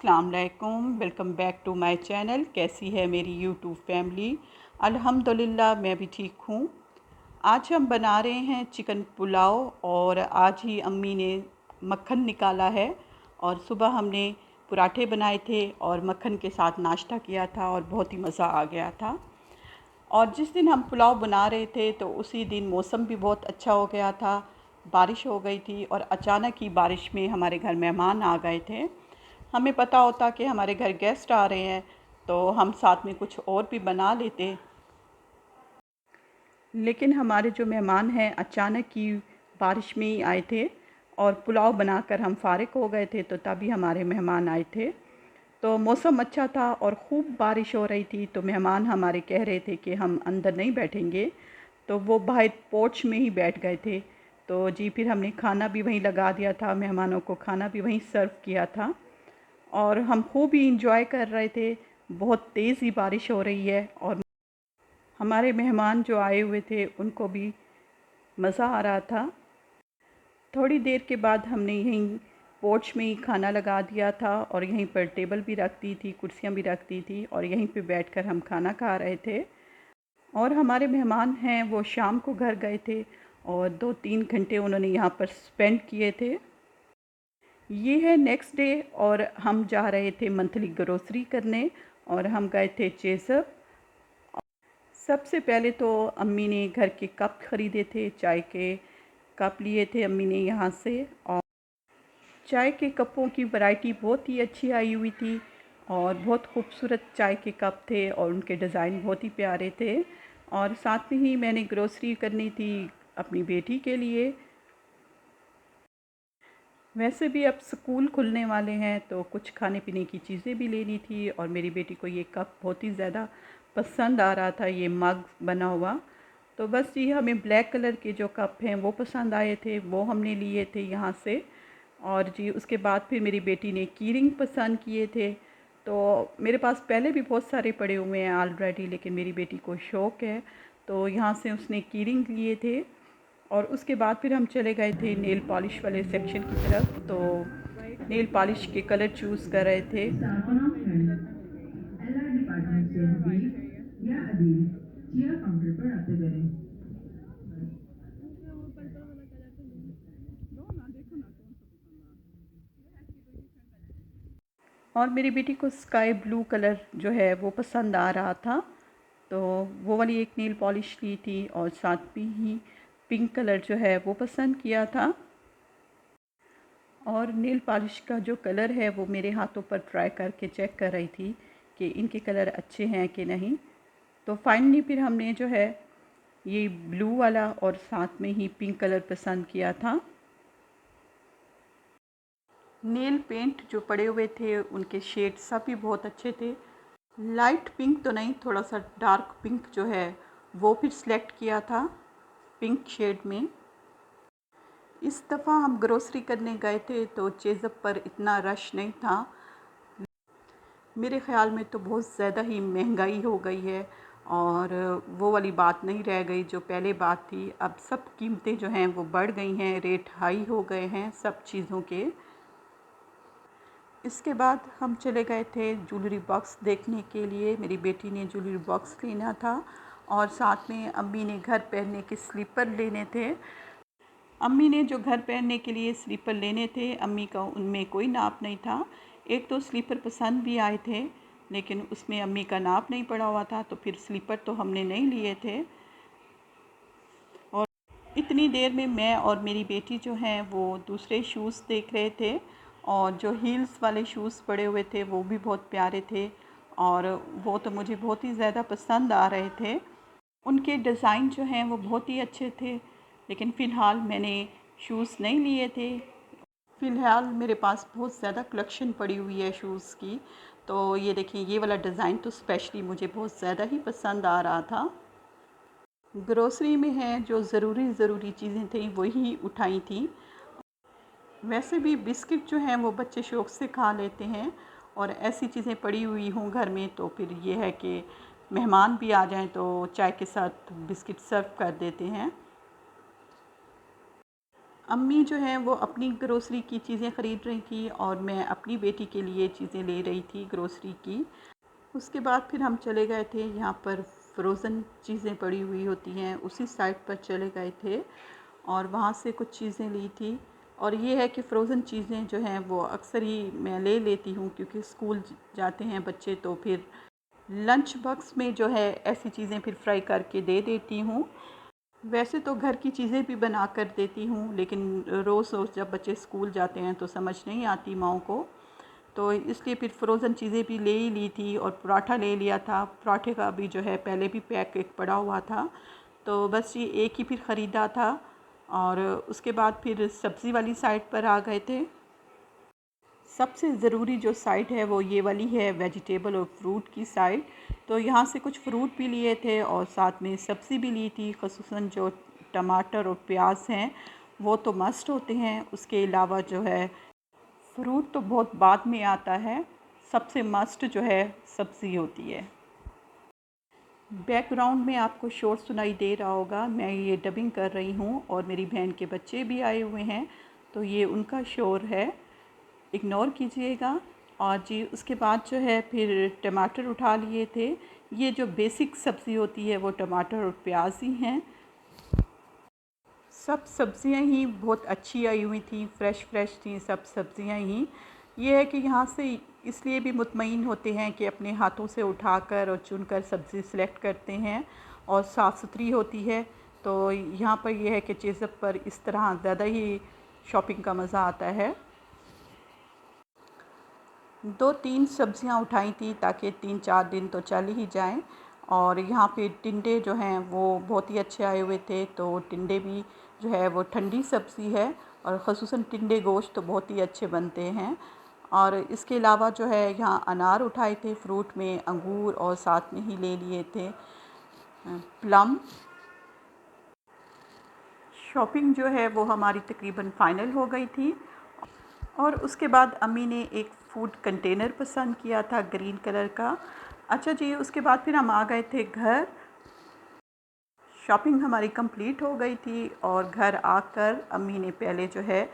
अस्सलाम वालेकुम, welcome back to my channel. कैसी है मेरी यूट्यूब फैमिली? अल्हम्दुलिल्लाह मैं भी ठीक हूँ। आज हम बना रहे हैं चिकन पुलाव और आज ही अम्मी ने मक्खन निकाला है और सुबह हमने पराठे बनाए थे और मक्खन के साथ नाश्ता किया था और बहुत ही मज़ा आ गया था। और जिस दिन हम पुलाव बना रहे थे तो उसी दिन मौसम भी बहुत अच्छा हो गया था, बारिश हो गई थी और अचानक ही बारिश में हमारे घर मेहमान आ गए थे। हमें पता होता कि हमारे घर गेस्ट आ रहे हैं तो हम साथ में कुछ और भी बना लेते, लेकिन हमारे जो मेहमान हैं अचानक ही बारिश में ही आए थे और पुलाव बनाकर हम फ़ारिग हो गए थे तो तभी हमारे मेहमान आए थे। तो मौसम अच्छा था और ख़ूब बारिश हो रही थी तो मेहमान हमारे कह रहे थे कि हम अंदर नहीं बैठेंगे, तो वो बाहर पोर्च में ही बैठ गए थे। तो जी फिर हमने खाना भी वहीं लगा दिया था, मेहमानों को खाना भी वहीं सर्व किया था और हम खूब ही इंजॉय कर रहे थे। बहुत तेज़ ही बारिश हो रही है और हमारे मेहमान जो आए हुए थे उनको भी मज़ा आ रहा था। थोड़ी देर के बाद हमने यहीं पोर्च में ही खाना लगा दिया था और यहीं पर टेबल भी रख दी थी, कुर्सियाँ भी रख दी थी और यहीं पे बैठकर हम खाना खा रहे थे। और हमारे मेहमान हैं वो शाम को घर गए थे और 2-3 घंटे उन्होंने यहाँ पर स्पेंड किए थे। ये है नेक्स्ट डे और हम जा रहे थे मंथली ग्रोसरी करने और हम गए थे चेज़अप। सबसे पहले तो अम्मी ने घर के कप ख़रीदे थे, चाय के कप लिए थे अम्मी ने यहाँ से और चाय के कपों की वैरायटी बहुत ही अच्छी आई हुई थी और बहुत खूबसूरत चाय के कप थे और उनके डिज़ाइन बहुत ही प्यारे थे। और साथ में ही मैंने ग्रोसरी करनी थी अपनी बेटी के लिए। वैसे भी अब स्कूल खुलने वाले हैं तो कुछ खाने पीने की चीज़ें भी लेनी थी और मेरी बेटी को ये कप बहुत ही ज़्यादा पसंद आ रहा था, ये मग बना हुआ। तो बस ये हमें ब्लैक कलर के जो कप हैं वो पसंद आए थे, वो हमने लिए थे यहाँ से। और जी उसके बाद फिर मेरी बेटी ने की रिंग पसंद किए थे। तो मेरे पास पहले भी बहुत सारे पड़े हुए हैं ऑलरेडी, लेकिन मेरी बेटी को शौक़ है तो यहाँ से उसने की रिंग लिए थे। और उसके बाद फिर हम चले गए थे नेल पॉलिश वाले सेक्शन की तरफ, तो नेल पॉलिश के कलर चूज़ कर रहे थे। और मेरी बेटी को स्काई ब्लू कलर जो है वो पसंद आ रहा था, तो वो वाली एक नेल पॉलिश ली थी और साथ में ही पिंक कलर जो है वो पसंद किया था। और नेल पॉलिश का जो कलर है वो मेरे हाथों पर ट्राई करके चेक कर रही थी कि इनके कलर अच्छे हैं कि नहीं। तो फाइनली फिर हमने जो है ये ब्लू वाला और साथ में ही पिंक कलर पसंद किया था। नेल पेंट जो पड़े हुए थे उनके शेड सब भी बहुत अच्छे थे। लाइट पिंक तो नहीं, थोड़ा सा डार्क पिंक जो है वो फिर सिलेक्ट किया था पिंक शेड में। इस दफ़ा हम ग्रोसरी करने गए थे तो चेज़अप पर इतना रश नहीं था। मेरे ख़्याल में तो बहुत ज़्यादा ही महंगाई हो गई है और वो वाली बात नहीं रह गई जो पहले बात थी। अब सब कीमतें जो हैं वो बढ़ गई हैं, रेट हाई हो गए हैं सब चीज़ों के। इसके बाद हम चले गए थे ज्वेलरी बॉक्स देखने के लिए। मेरी बेटी ने ज्वेलरी बॉक्स लेना था और साथ में अम्मी ने घर पहनने के स्लीपर लेने थे। अम्मी ने जो घर पहनने के लिए स्लीपर लेने थे अम्मी का उनमें कोई नाप नहीं था। एक तो स्लीपर पसंद भी आए थे लेकिन उसमें अम्मी का नाप नहीं पड़ा हुआ था, तो फिर स्लीपर तो हमने नहीं लिए थे। और इतनी देर में मैं और मेरी बेटी जो हैं वो दूसरे शूज़ देख रहे थे और जो हील्स वाले शूज़ पड़े हुए थे वो भी बहुत प्यारे थे और वो तो मुझे बहुत ही ज़्यादा पसंद आ रहे थे। उनके डिज़ाइन जो हैं वो बहुत ही अच्छे थे, लेकिन फ़िलहाल मैंने शूज़ नहीं लिए थे। फ़िलहाल मेरे पास बहुत ज़्यादा कलेक्शन पड़ी हुई है शूज़ की। तो ये देखिए, ये वाला डिज़ाइन तो स्पेशली मुझे बहुत ज़्यादा ही पसंद आ रहा था। ग्रोसरी में है जो ज़रूरी चीज़ें थी वही उठाई थी। वैसे भी बिस्किट जो हैं वो बच्चे शौक़ से खा लेते हैं और ऐसी चीज़ें पड़ी हुई हों घर में तो फिर ये है कि मेहमान भी आ जाएं तो चाय के साथ बिस्किट सर्व कर देते हैं। अम्मी जो हैं वो अपनी ग्रोसरी की चीज़ें ख़रीद रही थी और मैं अपनी बेटी के लिए चीज़ें ले रही थी ग्रोसरी की। उसके बाद फिर हम चले गए थे, यहाँ पर फ्रोज़न चीज़ें पड़ी हुई होती हैं उसी साइट पर चले गए थे और वहाँ से कुछ चीज़ें ली थी। और ये है कि फ़्रोज़न चीज़ें जो हैं वो अक्सर ही मैं ले लेती हूँ, क्योंकि स्कूल जाते हैं बच्चे तो फिर लंच बॉक्स में जो है ऐसी चीज़ें फिर फ्राई करके दे देती हूँ। वैसे तो घर की चीज़ें भी बना कर देती हूँ, लेकिन रोज़ रोज़ जब बच्चे स्कूल जाते हैं तो समझ नहीं आती माँओं को, तो इसलिए फिर फ्रोज़न चीज़ें भी ले ही ली थी और पराठा ले लिया था। पराठे का भी जो है पहले भी पैक एक पड़ा हुआ था, तो बस ये एक ही फिर ख़रीदा था। और उसके बाद फिर सब्ज़ी वाली साइड पर आ गए थे। सबसे ज़रूरी जो साइड है वो ये वाली है, वेजिटेबल और फ्रूट की साइड। तो यहाँ से कुछ फ्रूट भी लिए थे और साथ में सब्ज़ी भी ली थी, ख़ुसूसन जो टमाटर और प्याज हैं वो तो मस्ट होते हैं। उसके अलावा जो है फ्रूट तो बहुत बाद में आता है, सबसे मस्ट जो है सब्ज़ी होती है। बैकग्राउंड में आपको शोर सुनाई दे रहा होगा, मैं ये डबिंग कर रही हूँ और मेरी बहन के बच्चे भी आए हुए हैं, तो ये उनका शोर है, इग्नोर कीजिएगा। और जी उसके बाद जो है फिर टमाटर उठा लिए थे। ये जो बेसिक सब्ज़ी होती है वो टमाटर और प्याज ही हैं। सब सब्ज़ियाँ ही बहुत अच्छी आई हुई थी, फ़्रेश थी सब सब्ज़ियाँ ही। ये है कि यहाँ से इसलिए भी मुतमईन होते हैं कि अपने हाथों से उठाकर और चुनकर सब्ज़ी सेलेक्ट करते हैं और साफ़ सुथरी होती है। तो यहाँ पर यह है कि चीज़ पर इस तरह ज़्यादा ही शॉपिंग का मज़ा आता है। 2-3 सब्ज़ियाँ उठाई थी ताकि 3-4 दिन तो चल ही जाएँ। और यहाँ पे टिंडे जो हैं वो बहुत ही अच्छे आए हुए थे, तो टिंडे भी जो है वो ठंडी सब्ज़ी है और ख़ुसूसन टिंडे गोश्त तो बहुत ही अच्छे बनते हैं। और इसके अलावा जो है यहाँ अनार उठाए थे, फ्रूट में अंगूर और साथ में ही ले लिए थे प्लम। शॉपिंग जो है वो हमारी तकरीबन फ़ाइनल हो गई थी। और उसके बाद अम्मी ने एक फ़ूड कंटेनर पसंद किया था ग्रीन कलर का। अच्छा जी, उसके बाद फिर हम आ गए थे घर। शॉपिंग हमारी कंप्लीट हो गई थी और घर आकर अम्मी ने पहले जो है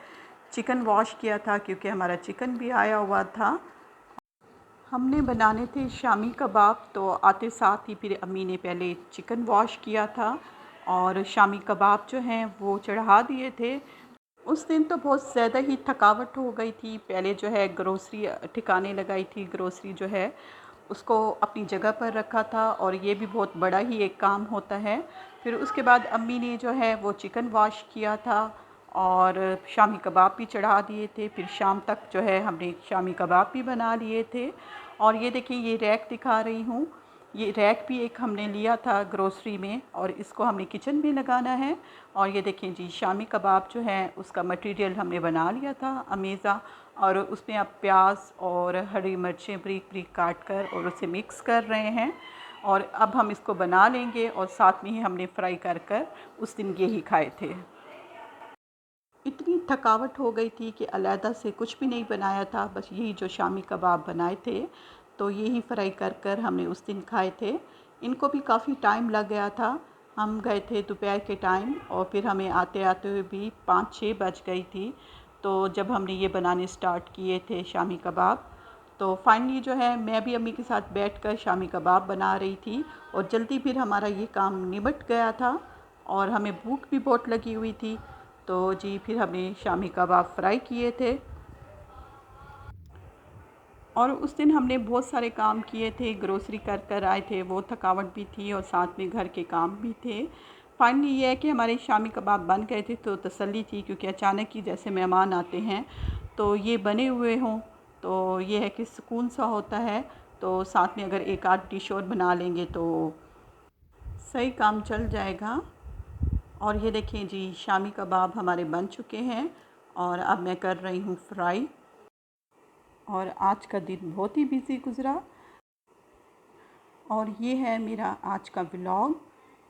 चिकन वॉश किया था, क्योंकि हमारा चिकन भी आया हुआ था। हमने बनाने थे शामी कबाब, तो आते साथ ही फिर अम्मी ने पहले चिकन वॉश किया था और शामी कबाब जो हैं वो चढ़ा दिए थे। उस दिन तो बहुत ज़्यादा ही थकावट हो गई थी। पहले जो है ग्रोसरी ठिकाने लगाई थी, ग्रोसरी जो है उसको अपनी जगह पर रखा था और ये भी बहुत बड़ा ही एक काम होता है। फिर उसके बाद अम्मी ने जो है वो चिकन वॉश किया था और शामी कबाब भी चढ़ा दिए थे। फिर शाम तक जो है हमने शामी कबाब भी बना लिए थे। और ये देखिए, ये रैक दिखा रही हूँ, ये रैक भी एक हमने लिया था ग्रोसरी में और इसको हमने किचन में लगाना है। और ये देखें जी, शामी कबाब जो है उसका मटेरियल हमने बना लिया था अमेज़ा, और उसमें अब प्याज और हरी मिर्चें बारीक बारीक काट कर और उसे मिक्स कर रहे हैं। और अब हम इसको बना लेंगे और साथ में ही हमने फ्राई कर कर उस दिन यही खाए थे। इतनी थकावट हो गई थी कि अलहदा से कुछ भी नहीं बनाया था, बस यही जो शामी कबाब बनाए थे तो यही फ्राई कर कर हमने उस दिन खाए थे। इनको भी काफ़ी टाइम लग गया था, हम गए थे दोपहर के टाइम और फिर हमें आते आते हुए भी 5-6 बज गई थी। तो जब हमने ये बनाने स्टार्ट किए थे शामी कबाब, तो फाइनली जो है मैं भी अम्मी के साथ बैठकर शामी कबाब बना रही थी और जल्दी फिर हमारा ये काम निबट गया था और हमें भूख भी बहुत लगी हुई थी। तो जी फिर हमने शामी कबाब फ्राई किए थे और उस दिन हमने बहुत सारे काम किए थे, ग्रोसरी कर कर आए थे, वो थकावट भी थी और साथ में घर के काम भी थे। फाइनली ये है कि हमारे शामी कबाब बन गए थे, तो तसल्ली थी, क्योंकि अचानक ही जैसे मेहमान आते हैं तो ये बने हुए हों तो ये है कि सुकून सा होता है। तो साथ में अगर एक आध डिश और बना लेंगे तो सही काम चल जाएगा। और ये देखें जी, शामी कबाब हमारे बन चुके हैं और अब मैं कर रही हूँ फ्राई। और आज का दिन बहुत ही बिज़ी गुज़रा। और ये है मेरा आज का व्लॉग।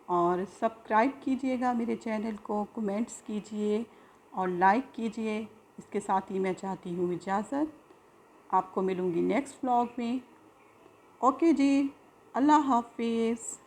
और सब्सक्राइब कीजिएगा मेरे चैनल को, कमेंट्स कीजिए और लाइक कीजिए। इसके साथ ही मैं चाहती हूँ इजाज़त। आपको मिलूँगी नेक्स्ट व्लॉग में। ओके जी, अल्लाह हाफ़िज़।